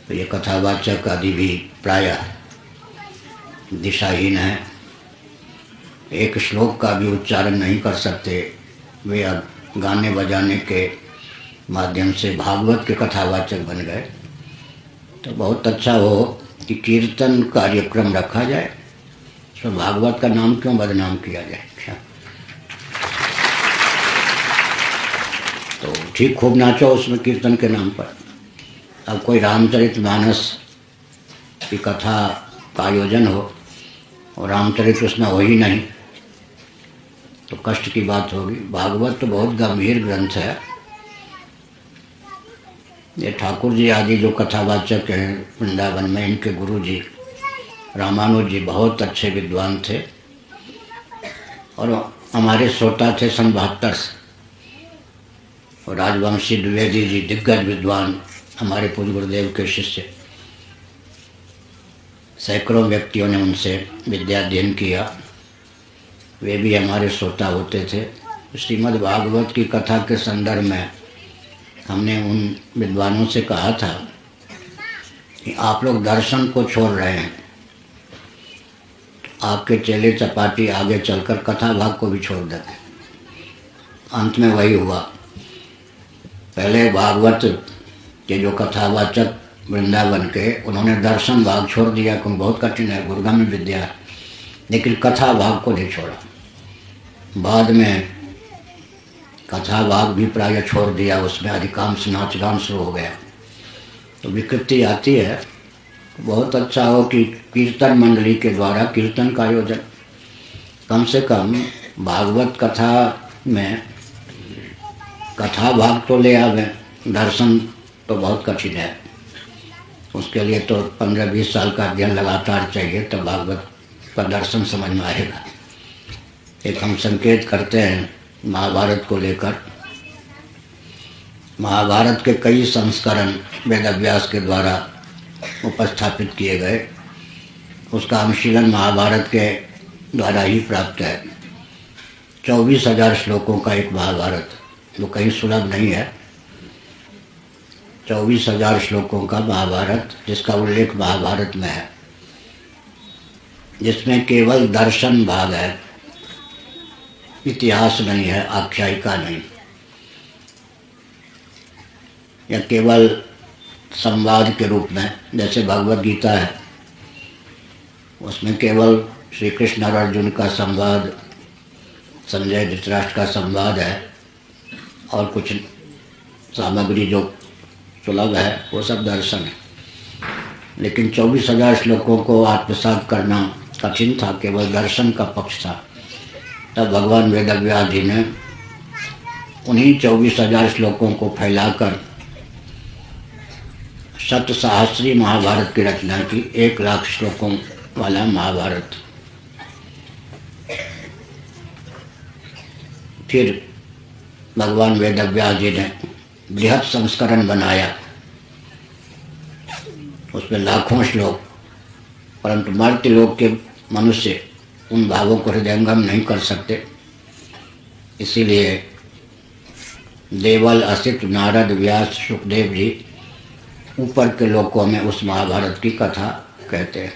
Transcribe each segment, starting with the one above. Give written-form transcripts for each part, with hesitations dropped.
तो ये कथावाचक आदि भी प्रायः दिशाहीन है, एक श्लोक का भी उच्चारण नहीं कर सकते। वे अब गाने बजाने के माध्यम से भागवत के कथावाचक बन गए। तो बहुत अच्छा हो कि कीर्तन कार्यक्रम रखा जाए, तो भागवत का नाम क्यों बदनाम किया जाए। तो ठीक खूब नाचो उसमें कीर्तन के नाम पर। अब कोई रामचरितमानस की कथा का आयोजन हो और रामचरित उसमें हो ही नहीं तो कष्ट की बात होगी। भागवत तो बहुत गंभीर ग्रंथ है। ये ठाकुर जी आदि जो कथावाचक हैं वृंदावन में, इनके गुरु जी रामानुज जी बहुत अच्छे विद्वान थे और हमारे श्रोता थे सन 72 से। और राजवंशी द्विवेदी जी दिग्गज विद्वान, हमारे पूज्य गुरुदेव के शिष्य, सैकड़ों व्यक्तियों ने उनसे विद्या अध्ययन किया, वे भी हमारे श्रोता होते थे। श्रीमद् भागवत की कथा के संदर्भ में हमने उन विद्वानों से कहा था कि आप लोग दर्शन को छोड़ रहे हैं, आपके चेले चपाटी आगे चलकर कथा भाग को भी छोड़ देते। अंत में वही हुआ। पहले भागवत के जो कथावाचक वृंदावन के, उन्होंने दर्शन भाग छोड़ दिया क्योंकि बहुत कठिन है, गुरुगामी विद्या है, लेकिन कथा भाग को नहीं छोड़ा। बाद में कथा भाग भी प्राय छोड़ दिया, उसमें अधिकांश नाच गान शुरू हो गया। तो विकृति आती है। बहुत अच्छा हो कि कीर्तन मंडली के द्वारा कीर्तन का आयोजन, कम से कम भागवत कथा में कथा भाग तो ले आवे, दर्शन तो बहुत कठिन है। उसके लिए तो 15-20 साल का अध्ययन लगातार चाहिए, तब भागवत का दर्शन समझ में आएगा। एक हम संकेत करते हैं महाभारत को लेकर। महाभारत के कई संस्करण वेदव्यास के द्वारा उपस्थापित किए गए। उसका अनुशीलन महाभारत के द्वारा ही प्राप्त है। 24,000 श्लोकों का एक महाभारत, जो कहीं सुलभ नहीं है। 24,000 श्लोकों का महाभारत, जिसका उल्लेख महाभारत में है, जिसमें केवल दर्शन भाग है, इतिहास नहीं है, आख्यायिका नहीं, या केवल संवाद के रूप में जैसे भगवद गीता है, उसमें केवल श्री कृष्ण और अर्जुन का संवाद, संजय धृतराष्ट्र का संवाद है, और कुछ सामग्री जो सुलभ है वो सब दर्शन है। लेकिन 24,000 श्लोकों को आत्मसात करना कठिन था, केवल दर्शन का पक्ष था। तब भगवान वेदव्यास जी ने उन्हीं 24,000 श्लोकों को फैलाकर शतसहस्री महाभारत की रचना की, 1,00,000 श्लोकों वाला महाभारत। फिर भगवान वेदव्यास जी ने बृहद संस्करण बनाया, उसमें लाखों श्लोक, परंतु मर्त्य लोक के मनुष्य उन भावों को हृदयंगम नहीं कर सकते। इसीलिए देवल, असित, नारद, व्यास, सुखदेव जी ऊपर के लोकों में उस महाभारत की कथा कहते हैं।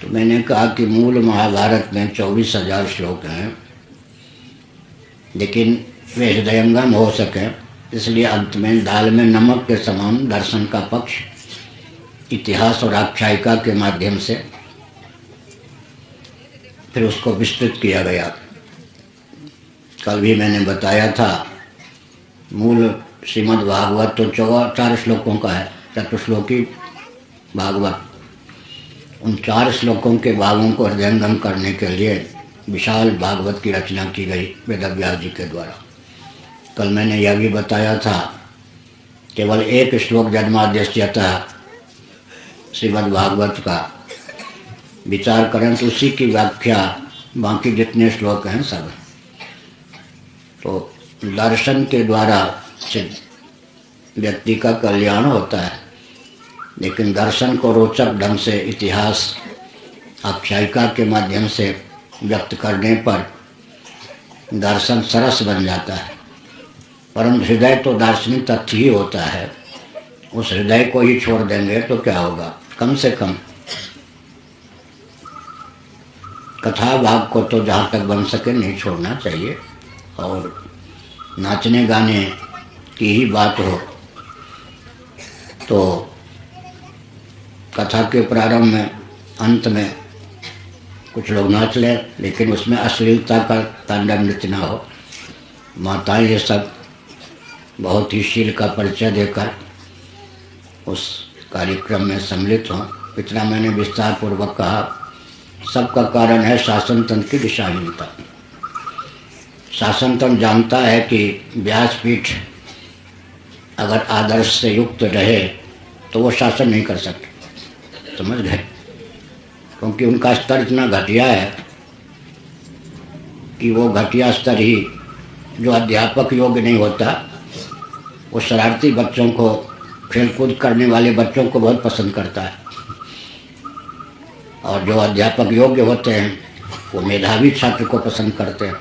तो मैंने कहा कि मूल महाभारत में 24,000 श्लोक हैं, लेकिन वे हृदयंगम हो सकें, इसलिए अंत में दाल में नमक के समान दर्शन का पक्ष इतिहास और आख्यायिका के माध्यम से फिर उसको विस्तृत किया गया। कल भी मैंने बताया था, मूल श्रीमद् भागवत तो 4 श्लोकों का है, चतुश्लोकी भागवत। उन 4 श्लोकों के भावों को हृदयंगम करने के लिए विशाल भागवत की रचना की गई वेदव्यास जी के द्वारा। कल मैंने यह भी बताया था, केवल एक श्लोक जन्माद्यस्यतः श्रीमद् भागवत का विचार करें तो उसी की व्याख्या बाकी जितने श्लोक हैं सब। तो दर्शन के द्वारा व्यक्ति का कल्याण होता है, लेकिन दर्शन को रोचक ढंग से इतिहास आख्यायिका के माध्यम से व्यक्त करने पर दर्शन सरस बन जाता है। परंतु हृदय तो दार्शनिक तथ्य ही होता है, उस हृदय को ही छोड़ देंगे तो क्या होगा? कम से कम कथा भाग को तो जहाँ तक बन सके नहीं छोड़ना चाहिए। और नाचने गाने की ही बात हो तो कथा के प्रारंभ में, अंत में कुछ लोग नाच लें, लेकिन उसमें अश्लीलता का तांडव नृत्य ना हो। माताएं ये सब बहुत ही शील का परिचय देकर उस कार्यक्रम में सम्मिलित हों। इतना मैंने विस्तार पूर्वक कहा। सबका कारण है शासन तंत्र की दिशाहीनता। शासन तंत्र जानता है कि व्यासपीठ अगर आदर्श से युक्त रहे तो वो शासन नहीं कर सकते, समझ गए? क्योंकि उनका स्तर इतना घटिया है कि वो घटिया स्तर ही जो अध्यापक योग्य नहीं होता, वो शरारती बच्चों को, खेलकूद करने वाले बच्चों को बहुत पसंद करता है। और जो अध्यापक योग्य होते हैं वो मेधावी छात्र को पसंद करते हैं।